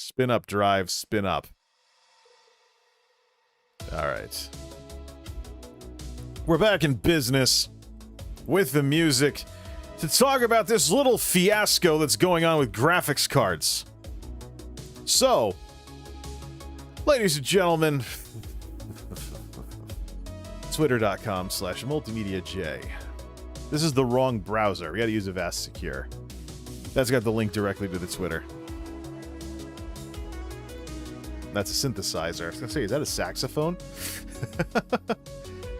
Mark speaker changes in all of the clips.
Speaker 1: Spin up, drive, spin up. All right. We're back in business with the music to talk about this little fiasco that's going on with graphics cards. So, ladies and gentlemen, twitter.com/MultimediaJay. This is the wrong browser. We gotta use Avast Secure. That's got the link directly to the Twitter. That's a synthesizer. I was gonna say, is that a saxophone?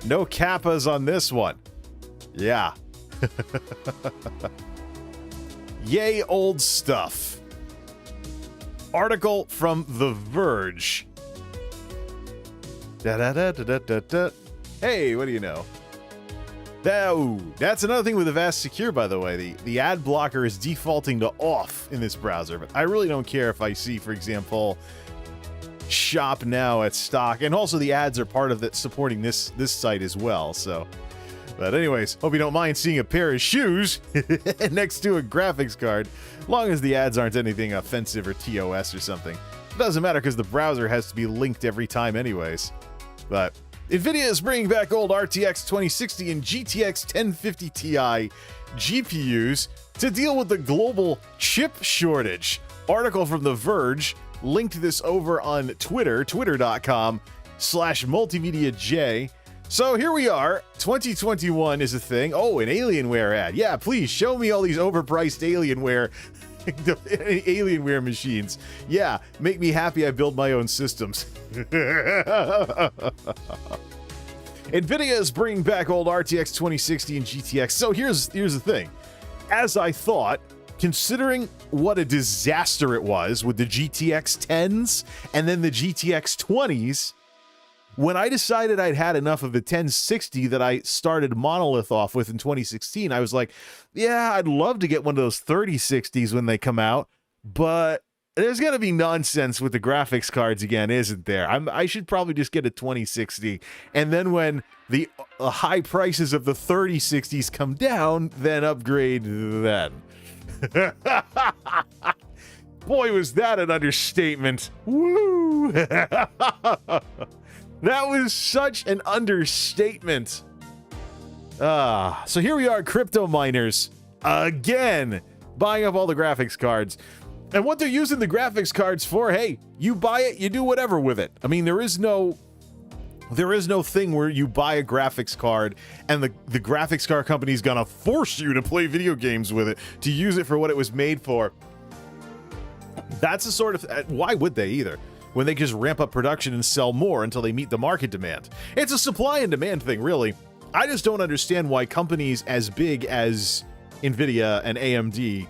Speaker 1: No kappas on this one. Yeah. Yay, old stuff. Article from The Verge. Da-da-da-da-da-da-da. Hey, what do you know? That's another thing with Avast Secure, by the way. The ad blocker is defaulting to off in this browser, but I really don't care if I see, for example, shop now at stock, and also the ads are part of that supporting this site as well. So, but anyways, hope you don't mind seeing a pair of shoes next to a graphics card, as long as the ads aren't anything offensive or TOS or something. It doesn't matter because the browser has to be linked every time anyways. But NVIDIA is bringing back old RTX 2060 and GTX 1050 Ti GPUs to deal with the global chip shortage. Article from The Verge linked this over on Twitter, twitter.com/MultimediaJay. So here we are, 2021 is a thing. Oh, an Alienware ad. Yeah, please show me all these overpriced Alienware Alienware machines. Yeah, make me happy I build my own systems. NVIDIA is bringing back old RTX 2060 and GTX. So here's the thing. As I thought, considering what a disaster it was with the GTX 10s and then the GTX 20s, when I decided I'd had enough of the 1060 that I started Monolith off with in 2016, I was like, yeah, I'd love to get one of those 3060s when they come out, but there's going to be nonsense with the graphics cards again, isn't there? I should probably just get a 2060, and then when the high prices of the 3060s come down, then upgrade then. Boy, was that an understatement. Woo! That was such an understatement. So here we are, crypto miners, again, buying up all the graphics cards. And what they're using the graphics cards for, hey, you buy it, you do whatever with it. I mean, there is no thing where you buy a graphics card and the graphics card company is gonna force you to play video games with it, to use it for what it was made for. That's the sort of, why would they either? When they just ramp up production and sell more until they meet the market demand. It's a supply and demand thing, really. I just don't understand why companies as big as NVIDIA and AMD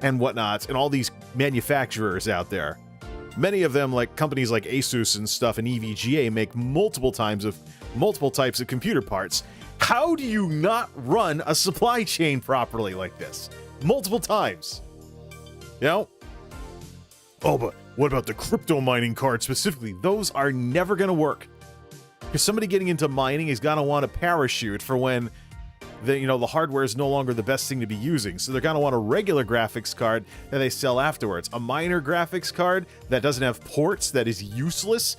Speaker 1: and whatnots and all these manufacturers out there, many of them, like companies like ASUS and stuff and EVGA, make multiple types of computer parts. How do you not run a supply chain properly like this? Multiple times. You know? Oh, but what about the crypto mining cards specifically? Those are never going to work. Because somebody getting into mining is going to want a parachute for when the hardware is no longer the best thing to be using. So they're going to want a regular graphics card that they sell afterwards. A miner graphics card that doesn't have ports, that is useless.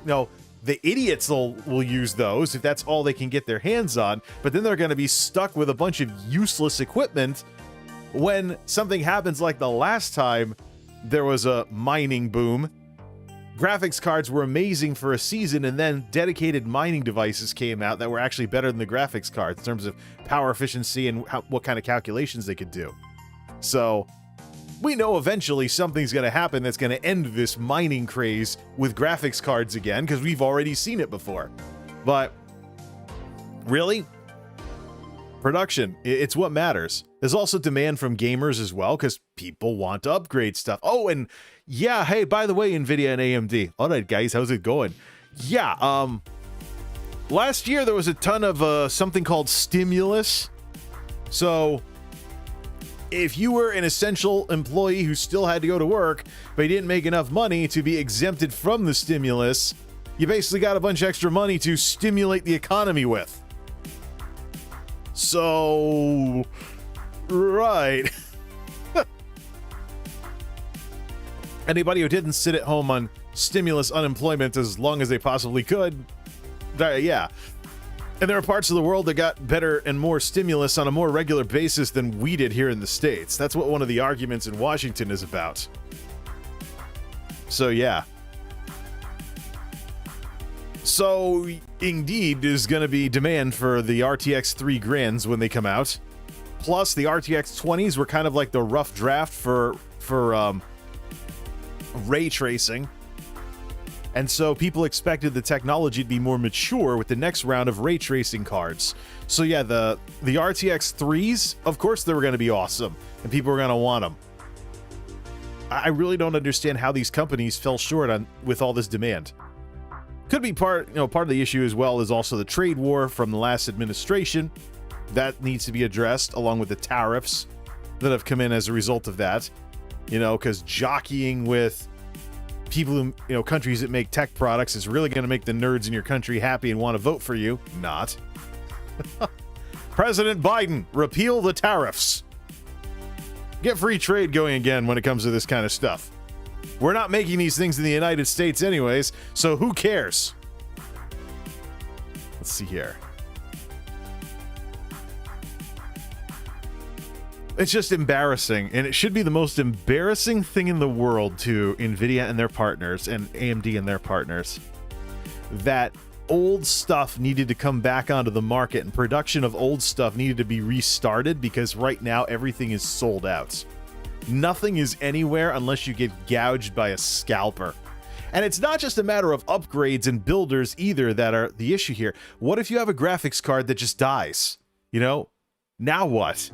Speaker 1: No, the idiots will use those if that's all they can get their hands on. But then they're going to be stuck with a bunch of useless equipment when something happens like the last time there was a mining boom. Graphics cards were amazing for a season, and then dedicated mining devices came out that were actually better than the graphics cards in terms of power efficiency and what kind of calculations they could do. So we know eventually something's going to happen that's going to end this mining craze with graphics cards again, because we've already seen it before. But really, production, it's what matters. There's also demand from gamers as well, because people want to upgrade stuff. Oh, and yeah, hey, by the way, NVIDIA and AMD. All right, guys, how's it going? Yeah, last year there was a ton of something called stimulus. So if you were an essential employee who still had to go to work, but you didn't make enough money to be exempted from the stimulus, you basically got a bunch of extra money to stimulate the economy with. So, right. Anybody who didn't sit at home on stimulus unemployment as long as they possibly could, yeah. And there are parts of the world that got better and more stimulus on a more regular basis than we did here in the States. That's what one of the arguments in Washington is about. So, yeah. So, indeed, there's going to be demand for the RTX 3 Grands when they come out. Plus, the RTX 20s were kind of like the rough draft for ray tracing. And so people expected the technology to be more mature with the next round of ray tracing cards. So yeah, the RTX 3s, of course they were going to be awesome, and people were going to want them. I really don't understand how these companies fell short with all this demand. Could be part of the issue as well is also the trade war from the last administration. That needs to be addressed, along with the tariffs that have come in as a result of that. Because jockeying with people who, countries that make tech products is really going to make the nerds in your country happy and want to vote for you. Not. President Biden, repeal the tariffs. Get free trade going again when it comes to this kind of stuff. We're not making these things in the United States anyways, so who cares? Let's see here. It's just embarrassing, and it should be the most embarrassing thing in the world to NVIDIA and their partners, and AMD and their partners, that old stuff needed to come back onto the market, and production of old stuff needed to be restarted because right now everything is sold out. Nothing is anywhere unless you get gouged by a scalper. And it's not just a matter of upgrades and builders either that are the issue here. What if you have a graphics card that just dies? Now what?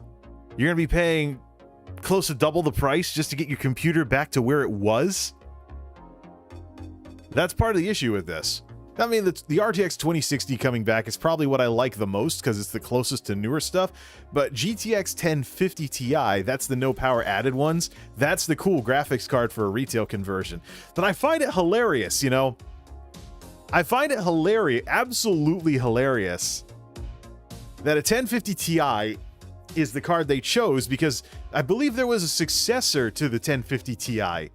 Speaker 1: You're going to be paying close to double the price just to get your computer back to where it was? That's part of the issue with this. I mean, the RTX 2060 coming back is probably what I like the most because it's the closest to newer stuff. But GTX 1050 Ti, that's the no power added ones. That's the cool graphics card for a retail conversion. But I find it hilarious, I find it hilarious, absolutely hilarious, that a 1050 Ti is the card they chose because I believe there was a successor to the 1050 Ti.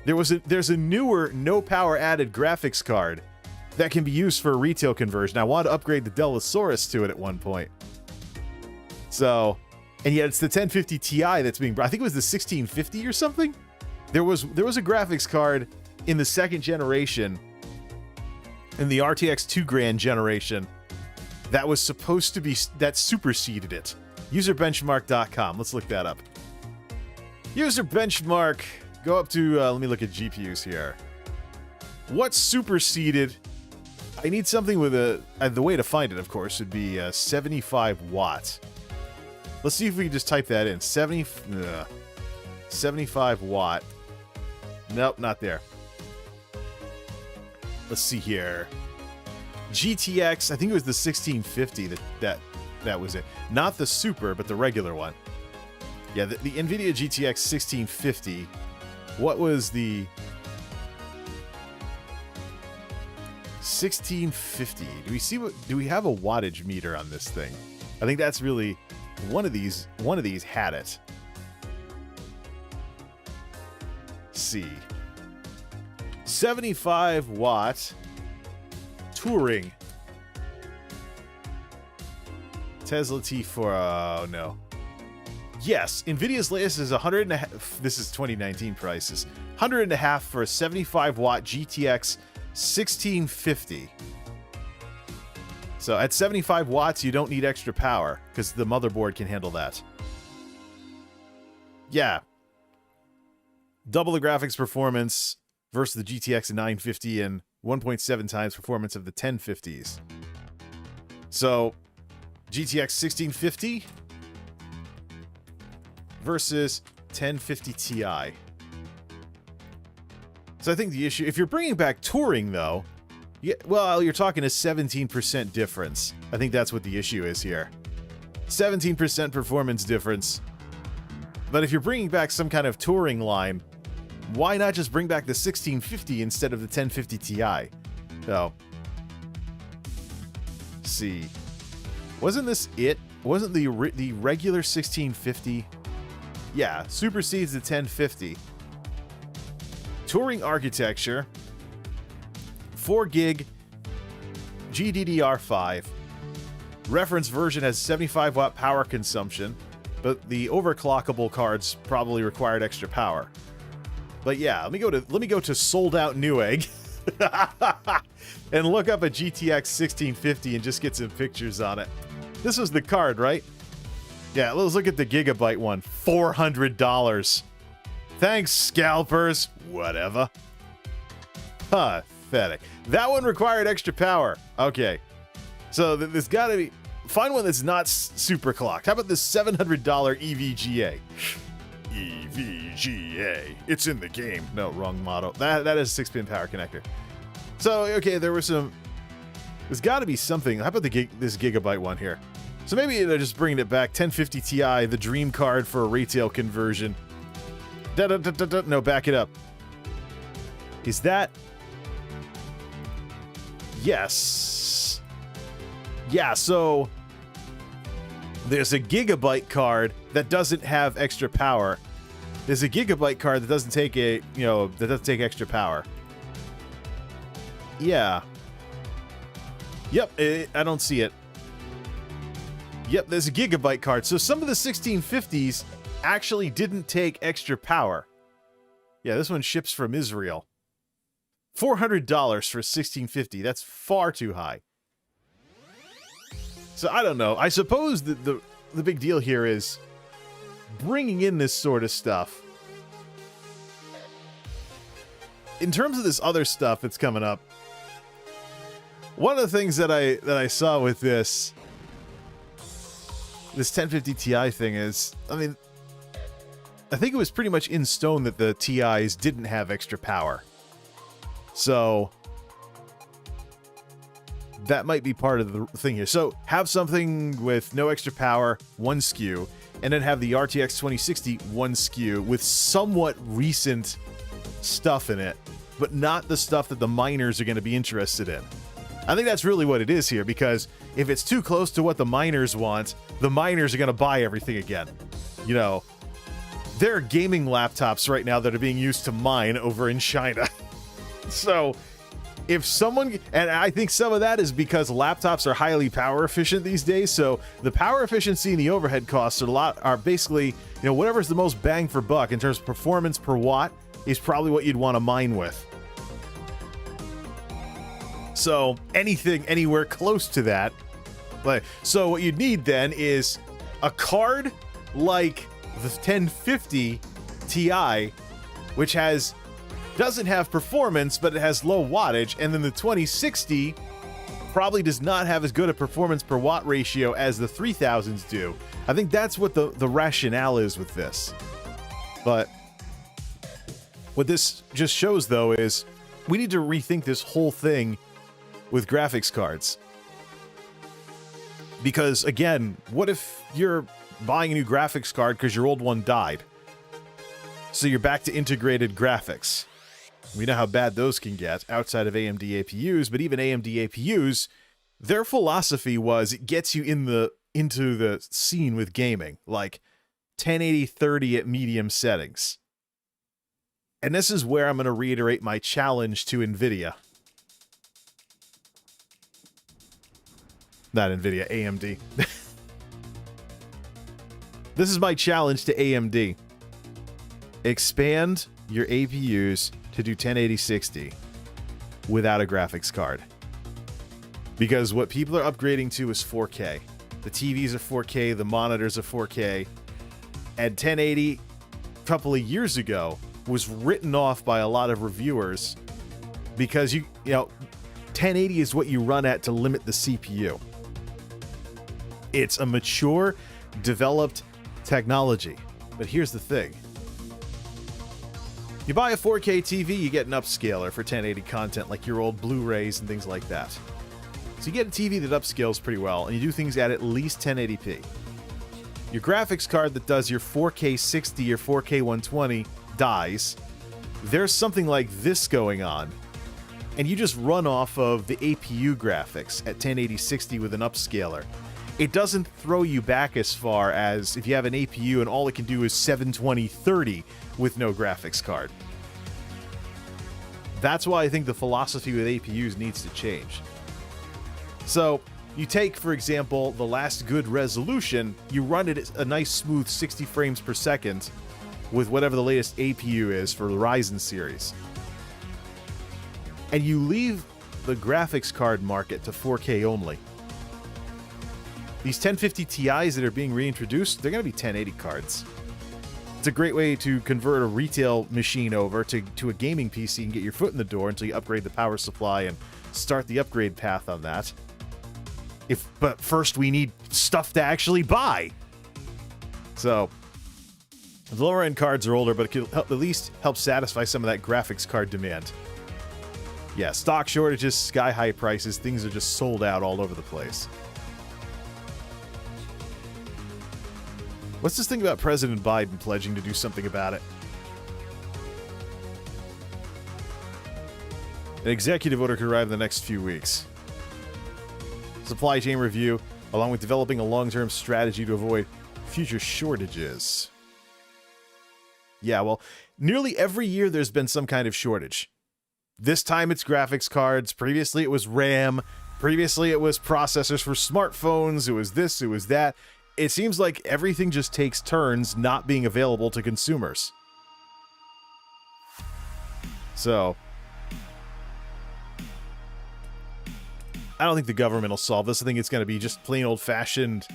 Speaker 1: There's a newer no power added graphics card that can be used for a retail conversion. I wanted to upgrade the Delosaurus to it at one point. So, and yet it's the 1050 Ti that's being, I think it was the 1650 or something. There was a graphics card in the second generation, in the RTX 2 Grand generation, that was supposed to be, that superseded it. Userbenchmark.com. Let's look that up. User benchmark. Go up to, let me look at GPUs here. What superseded? I need something with the way to find it, of course, would be 75 watts. Let's see if we can just type that in. 75 watt. Nope, not there. Let's see here. GTX, I think it was the 1650 that was it. Not the super, but the regular one. Yeah, the NVIDIA GTX 1650. What was the 1650? Do we have a wattage meter on this thing? I think that's really one of these had it. Let's see. 75 watt Turing Tesla T4. Oh no. Yes, NVIDIA's latest is 100.5. This is 2019 prices. 100.5 for a 75 watt GTX 1650. So at 75 watts, you don't need extra power because the motherboard can handle that. Yeah. Double the graphics performance versus the GTX 950 and 1.7 times performance of the 1050s. So GTX 1650 versus 1050 Ti. So I think the issue, if you're bringing back Turing though, you're talking a 17% difference. I think that's what the issue is here. 17% performance difference. But if you're bringing back some kind of Turing line, why not just bring back the 1650 instead of the 1050 Ti? So, let's see. Wasn't this it? Wasn't the regular 1650? Yeah, supersedes the 1050. Touring architecture, 4 gig GDDR5. Reference version has 75 watt power consumption, but the overclockable cards probably required extra power. But yeah, let me go to sold out Newegg and look up a GTX 1650 and just get some pictures on it. This was the card, right? Yeah, let's look at the Gigabyte one. $400. Thanks, scalpers. Whatever. Pathetic. That one required extra power. Okay. So there's got to be... Find one that's not super clocked. How about this $700 EVGA? EVGA. It's in the game. No, wrong model. That is a 6-pin power connector. So, okay, there were some... There's got to be something. How about this Gigabyte one here? So maybe they're just bringing it back. 1050 Ti, the dream card for a retail conversion. No, back it up. Is that... Yes. Yeah, so... There's a Gigabyte card that doesn't have extra power. There's a Gigabyte card that doesn't take that doesn't take extra power. Yeah. Yep, I don't see it. Yep, there's a Gigabyte card. So some of the 1650s actually didn't take extra power. Yeah, this one ships from Israel. $400 for a 1650. That's far too high. So I don't know. I suppose the big deal here is bringing in this sort of stuff. In terms of this other stuff that's coming up, one of the things that I saw with this 1050 Ti thing is, I mean, I think it was pretty much in stone that the TIs didn't have extra power. So that might be part of the thing here. So have something with no extra power, 1 SKU, and then have the RTX 2060 1 SKU with somewhat recent stuff in it, but not the stuff that the miners are going to be interested in. I think that's really what it is here, because if it's too close to what the miners want, the miners are going to buy everything again. You know, there are gaming laptops right now that are being used to mine over in China. So if someone, and I think some of that is because laptops are highly power efficient these days, so the power efficiency and the overhead costs are basically, whatever's the most bang for buck in terms of performance per watt is probably what you'd want to mine with. So anything anywhere close to that, so what you'd need then is a card like the 1050 Ti, which doesn't have performance, but it has low wattage, and then the 2060 probably does not have as good a performance per watt ratio as the 3000s do. I think that's what the rationale is with this. But what this just shows, though, is we need to rethink this whole thing with graphics cards. Because, again, what if you're buying a new graphics card because your old one died? So you're back to integrated graphics. We know how bad those can get outside of AMD APUs, but even AMD APUs, their philosophy was it gets you into the scene with gaming, like 1080-30 at medium settings. And this is where I'm going to reiterate my challenge to NVIDIA. Not NVIDIA, AMD. This is my challenge to AMD. Expand your APUs to do 1080-60 without a graphics card. Because what people are upgrading to is 4K. The TVs are 4K, the monitors are 4K. And 1080, a couple of years ago, was written off by a lot of reviewers because you know 1080 is what you run at to limit the CPU. It's a mature, developed technology. But here's the thing. You buy a 4K TV, you get an upscaler for 1080 content, like your old Blu-rays and things like that. So you get a TV that upscales pretty well, and you do things at least 1080p. Your graphics card that does your 4K 60 or 4K 120 dies. There's something like this going on, and you just run off of the APU graphics at 1080-60 with an upscaler. It doesn't throw you back as far as if you have an APU and all it can do is 720-30 with no graphics card. That's why I think the philosophy with APUs needs to change. So you take, for example, the last good resolution, you run it at a nice smooth 60 frames per second with whatever the latest APU is for the Ryzen series. And you leave the graphics card market to 4K only. These 1050 Ti's that are being reintroduced, they're going to be 1080 cards. It's a great way to convert a retail machine over to a gaming PC and get your foot in the door until you upgrade the power supply and start the upgrade path on that. But first we need stuff to actually buy. So the lower end cards are older, but it could at least help satisfy some of that graphics card demand. Yeah, stock shortages, sky high prices, things are just sold out all over the place. What's this thing about President Biden pledging to do something about it? An executive order could arrive in the next few weeks. Supply chain review, along with developing a long-term strategy to avoid future shortages. Yeah, well, nearly every year there's been some kind of shortage. This time it's graphics cards, previously it was RAM, previously it was processors for smartphones, it was this, it was that. It seems like everything just takes turns not being available to consumers. So I don't think the government will solve this. I think it's going to be just plain old-fashioned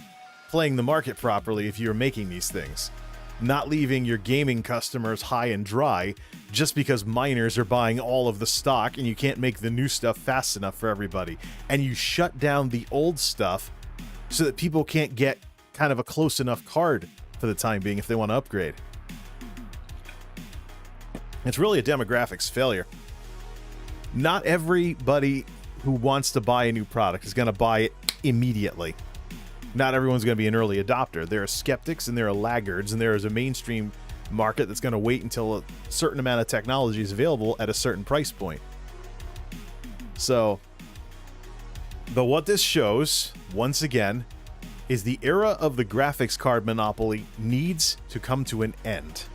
Speaker 1: playing the market properly if you're making these things. Not leaving your gaming customers high and dry just because miners are buying all of the stock and you can't make the new stuff fast enough for everybody. And you shut down the old stuff so that people can't get kind of a close enough card for the time being if they want to upgrade. It's really a demographics failure. Not everybody who wants to buy a new product is going to buy it immediately. Not everyone's going to be an early adopter. There are skeptics and there are laggards, and there is a mainstream market that's going to wait until a certain amount of technology is available at a certain price point. So, but what this shows, once again, is the era of the graphics card monopoly needs to come to an end.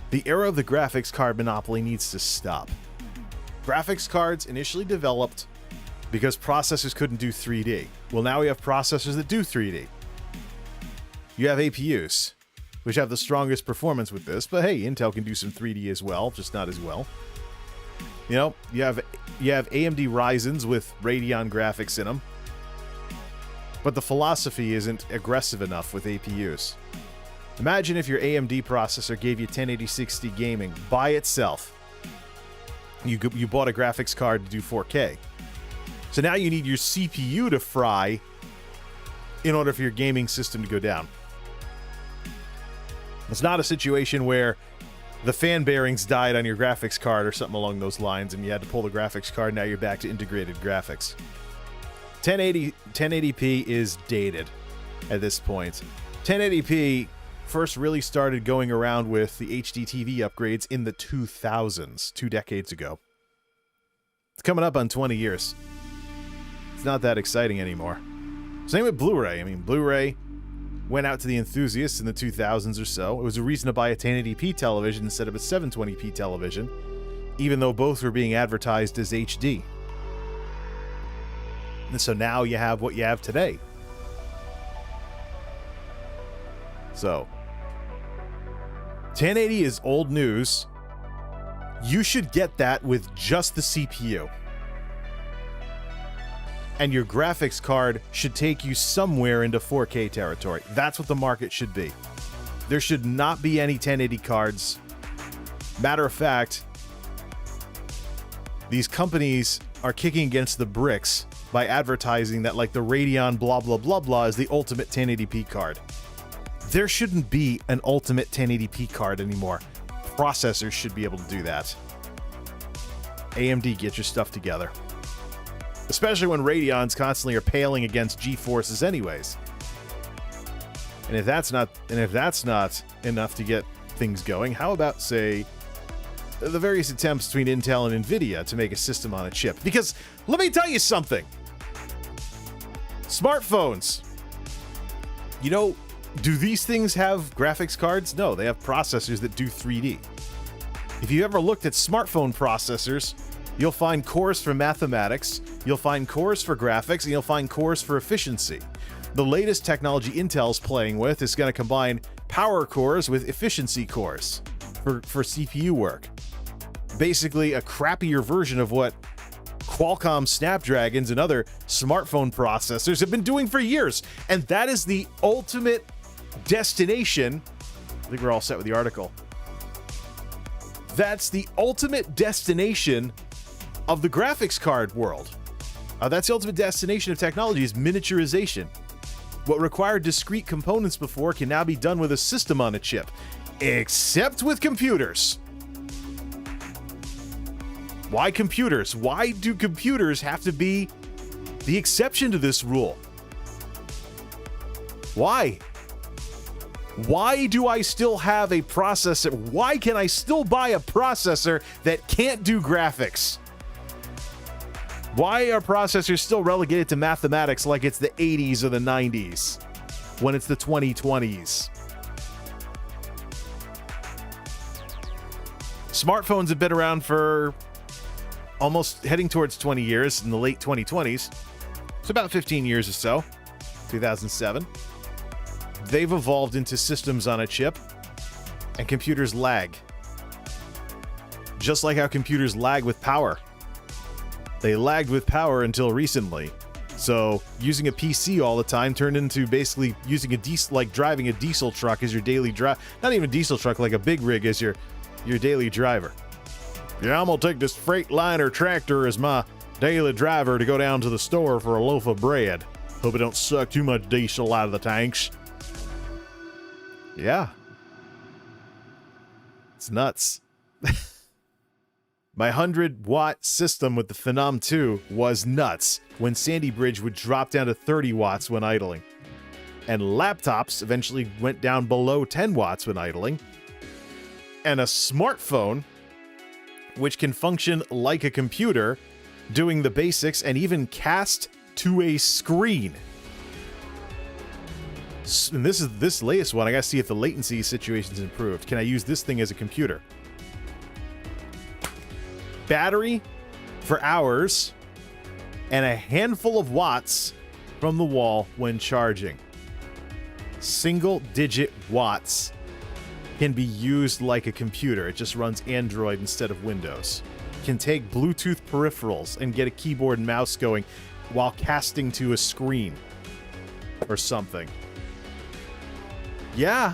Speaker 1: The era of the graphics card monopoly needs to stop. Graphics cards initially developed because processors couldn't do 3D. Well, now we have processors that do 3D. You have APUs, which have the strongest performance with this, but hey, Intel can do some 3D as well, just not as well. You know, you have AMD Ryzens with Radeon graphics in them, but the philosophy isn't aggressive enough with APUs. Imagine if your AMD processor gave you 1080-60 gaming by itself. You bought a graphics card to do 4K. So now you need your CPU to fry in order for your gaming system to go down. It's not a situation where the fan bearings died on your graphics card or something along those lines and you had to pull the graphics card, now you're back to integrated graphics. 1080p is dated at this point. 1080p first really started going around with the HD TV upgrades in the 2000s, 2 decades ago. It's coming up on 20 years. It's not that exciting anymore. Same with Blu-ray. I mean, Blu-ray went out to the enthusiasts in the 2000s or so. It was a reason to buy a 1080p television instead of a 720p television, even though both were being advertised as HD. And so now you have what you have today. So, 1080 is old news. You should get that with just the CPU. And your graphics card should take you somewhere into 4K territory. That's what the market should be. There should not be any 1080 cards. Matter of fact, these companies are kicking against the bricks by advertising that like the Radeon blah blah blah blah is the ultimate 1080p card. There shouldn't be an ultimate 1080p card anymore. Processors should be able to do that. AMD, get your stuff together. Especially when Radeons constantly are paling against GeForces anyways. And if that's not enough to get things going, how about, say, the various attempts between Intel and Nvidia to make a system on a chip? Because let me tell you something. Smartphones. You know, do these things have graphics cards? No, they have processors that do 3D. If you ever looked at smartphone processors, you'll find cores for mathematics, you'll find cores for graphics, and you'll find cores for efficiency. The latest technology Intel's playing with is going to combine power cores with efficiency cores for CPU work. Basically, a crappier version of what Qualcomm Snapdragons and other smartphone processors have been doing for years. And that is the ultimate destination. I think we're all set with the article. That's the ultimate destination of the graphics card world. That's the ultimate destination of technology, is miniaturization. What required discrete components before can now be done with a system on a chip, except with computers. Why computers? Why do computers have to be the exception to this rule? Why? Why do I still have a processor? Why can I still buy a processor that can't do graphics? Why are processors still relegated to mathematics like it's the 80s or the 90s when it's the 2020s? Smartphones have been around for almost heading towards 20 years in the late 2020s. It's about 15 years or so, 2007. They've evolved into systems on a chip, and computers lag. Just like how computers lag with power. They lagged with power until recently. So using a PC all the time turned into basically using a diesel, like driving a diesel truck as your daily drive. Not even a diesel truck, like a big rig as your daily driver. Yeah, I'm gonna take this Freightliner tractor as my daily driver to go down to the store for a loaf of bread. Hope it don't suck too much diesel out of the tanks. Yeah. It's nuts. My 100-watt system with the Phenom 2 was nuts when Sandy Bridge would drop down to 30 watts when idling. And laptops eventually went down below 10 watts when idling. And a smartphone, which can function like a computer, doing the basics and even cast to a screen. And this latest one, I gotta see if the latency situation's improved. Can I use this thing as a computer? Battery for hours and a handful of watts from the wall when charging. Single-digit watts can be used like a computer. It just runs Android instead of Windows. Can take Bluetooth peripherals and get a keyboard and mouse going while casting to a screen or something. Yeah,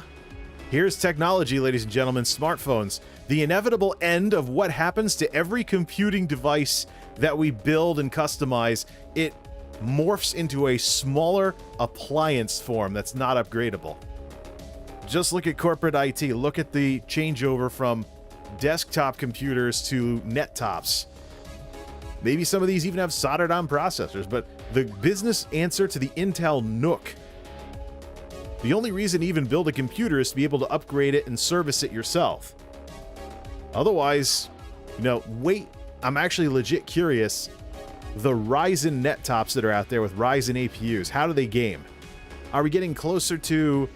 Speaker 1: here's technology, ladies and gentlemen, smartphones. The inevitable end of what happens to every computing device that we build and customize. It morphs into a smaller appliance form that's not upgradable. Just look at corporate IT. Look at the changeover from desktop computers to net tops. Maybe some of these even have soldered-on processors, but the business answer to the Intel NUC. The only reason to even build a computer is to be able to upgrade it and service it yourself. Otherwise, wait, I'm actually legit curious. The Ryzen net tops that are out there with Ryzen APUs, how do they game? Are we getting closer to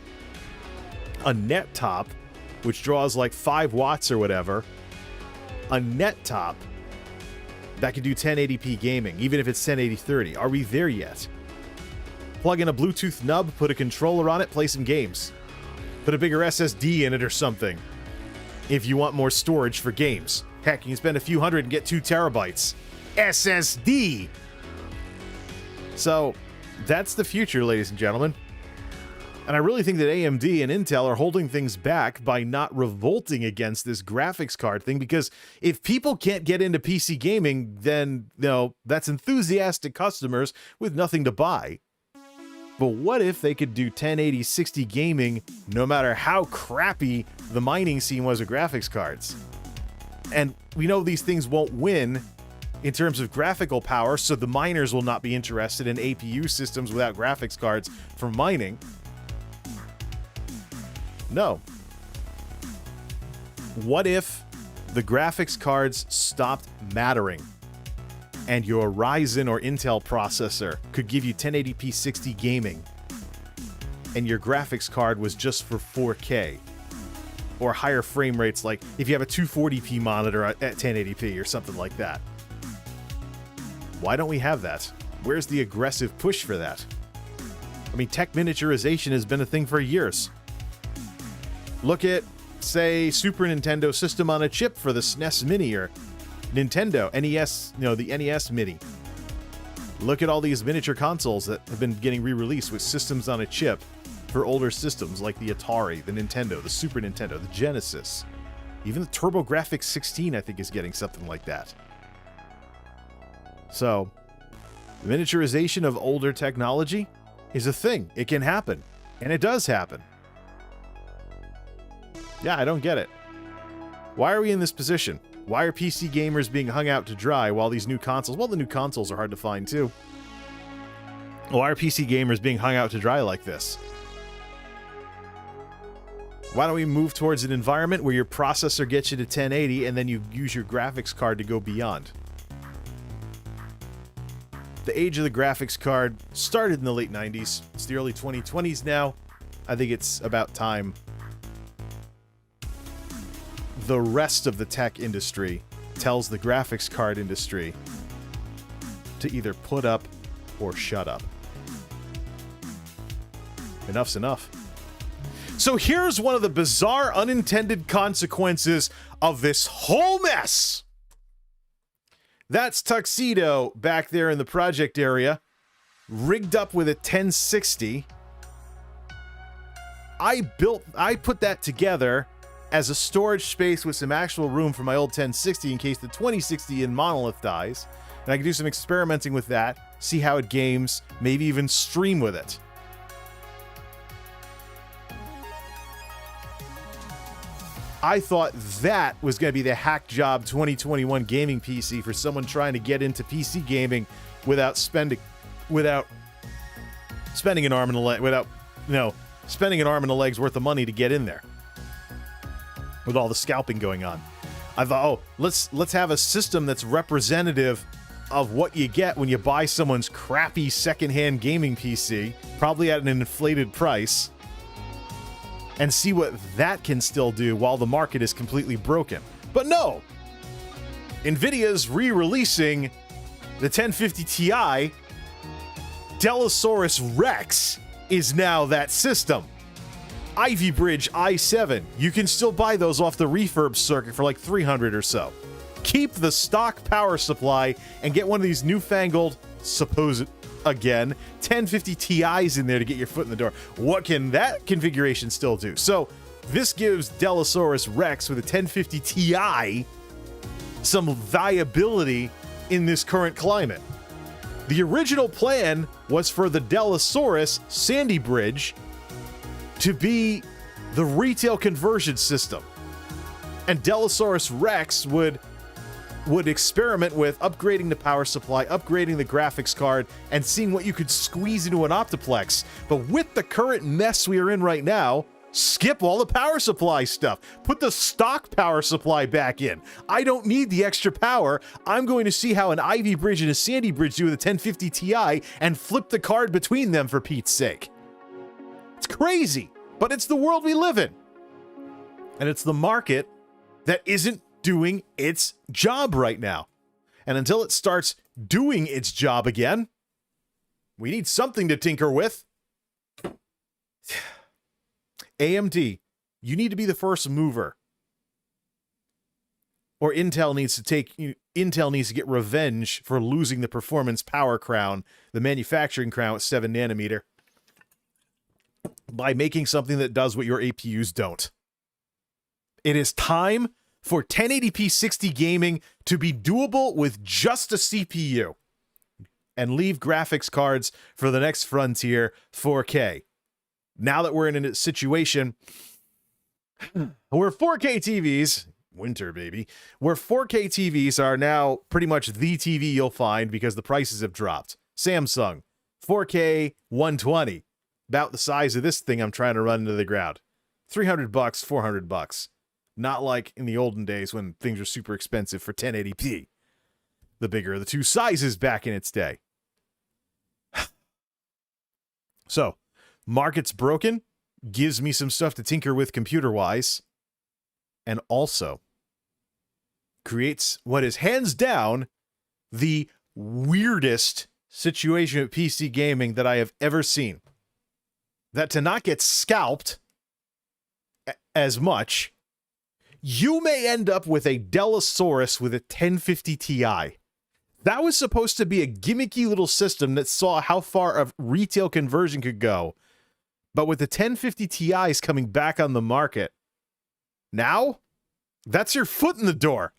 Speaker 1: a net top, which draws like 5 watts or whatever? A net top that can do 1080p gaming, even if it's 1080-30. Are we there yet? Plug in a Bluetooth nub, put a controller on it, play some games. Put a bigger SSD in it or something. If you want more storage for games. Heck, you can spend a few hundred and get 2 terabytes. SSD! So, that's the future, ladies and gentlemen. And I really think that AMD and Intel are holding things back by not revolting against this graphics card thing, because if people can't get into PC gaming, then, that's enthusiastic customers with nothing to buy. But what if they could do 1080-60 gaming no matter how crappy the mining scene was with graphics cards? And we know these things won't win in terms of graphical power, so the miners will not be interested in APU systems without graphics cards for mining. No. What if the graphics cards stopped mattering and your Ryzen or Intel processor could give you 1080p 60 gaming and your graphics card was just for 4K or higher frame rates, like if you have a 240p monitor at 1080p or something like that. Why don't we have that? Where's the aggressive push for that? I mean, tech miniaturization has been a thing for years. Look at, say, Super Nintendo System on a chip for the SNES Mini, or Nintendo NES, the NES Mini. Look at all these miniature consoles that have been getting re-released with systems on a chip for older systems like the Atari, the Nintendo, the Super Nintendo, the Genesis. Even the TurboGrafx 16, I think, is getting something like that. So, the miniaturization of older technology is a thing. It can happen. And it does happen. Yeah, I don't get it. Why are we in this position? Why are PC gamers being hung out to dry while these new consoles... Well, the new consoles are hard to find, too. Why are PC gamers being hung out to dry like this? Why don't we move towards an environment where your processor gets you to 1080 and then you use your graphics card to go beyond? The age of the graphics card started in the late 90s. It's the early 2020s now. I think it's about time the rest of the tech industry tells the graphics card industry to either put up or shut up. Enough's enough. So here's one of the bizarre unintended consequences of this whole mess. That's Tuxedo back there in the project area, rigged up with a 1060. I put that together as a storage space with some actual room for my old 1060 in case the 2060 in Monolith dies. And I can do some experimenting with that, see how it games, maybe even stream with it. I thought that was going to be the hack job 2021 gaming PC for someone trying to get into PC gaming without spending an arm and a leg, spending an arm and a leg's worth of money to get in there. With all the scalping going on, I thought, oh, let's have a system that's representative of what you get when you buy someone's crappy secondhand gaming PC, probably at an inflated price, and see what that can still do while the market is completely broken. But no! NVIDIA's re-releasing the 1050 Ti. Delosaurus Rex is now that system. Ivy Bridge i7. You can still buy those off the refurb circuit for like $300 or so. Keep the stock power supply and get one of these newfangled, supposed, again, 1050 Ti's in there to get your foot in the door. What can that configuration still do? So this gives Delosaurus Rex with a 1050 Ti some viability in this current climate. The original plan was for the Delosaurus Sandy Bridge to be the retail conversion system. And Delosaurus Rex would experiment with upgrading the power supply, upgrading the graphics card, and seeing what you could squeeze into an Optiplex. But with the current mess we are in right now, skip all the power supply stuff. Put the stock power supply back in. I don't need the extra power. I'm going to see how an Ivy Bridge and a Sandy Bridge do with a 1050 Ti and flip the card between them, for Pete's sake. It's crazy, but it's the world we live in. And it's the market that isn't doing its job right now. And until it starts doing its job again, we need something to tinker with. AMD, you need to be the first mover. Or Intel needs to get revenge for losing the performance power crown, the manufacturing crown at 7 nanometer, by making something that does what your APUs don't. It is time for 1080p 60 gaming to be doable with just a CPU, and leave graphics cards for the next frontier, 4K. Now that we're in a situation where 4K TVs, winter baby, where 4K TVs are now pretty much the TV you'll find because the prices have dropped. Samsung, 4K 120, about the size of this thing I'm trying to run into the ground. $300, $400. Not like in the olden days when things were super expensive for 1080p. The bigger of the two sizes back in its day. So, market's broken. Gives me some stuff to tinker with computer-wise. and also creates what is hands down the weirdest situation with PC gaming that I have ever seen. That to not get scalped as much, you may end up with a Dellosaurus with a 1050 Ti. That was supposed to be a gimmicky little system that saw how far a retail conversion could go. But with the 1050 Ti's coming back on the market, now that's your foot in the door.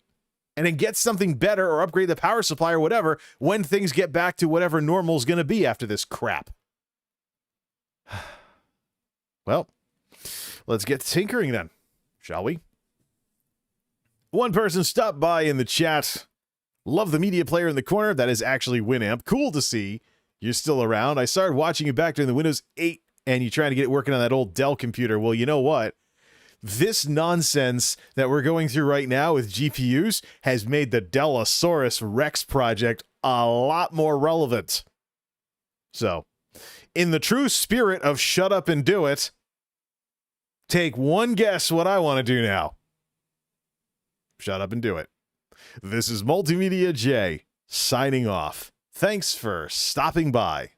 Speaker 1: And then get something better or upgrade the power supply or whatever when things get back to whatever normal is going to be after this crap. Well, let's get tinkering then, shall we? One person stopped by in the chat. Love the media player in the corner. That is actually Winamp. Cool to see you're still around. I started watching you back during the Windows 8 and you're trying to get it working on that old Dell computer. Well, you know what? This nonsense that we're going through right now with GPUs has made the Dellosaurus Rex project a lot more relevant. So, in the true spirit of shut up and do it, take one guess what I want to do now. Shut up and do it. This is MultimediaJay signing off. Thanks for stopping by.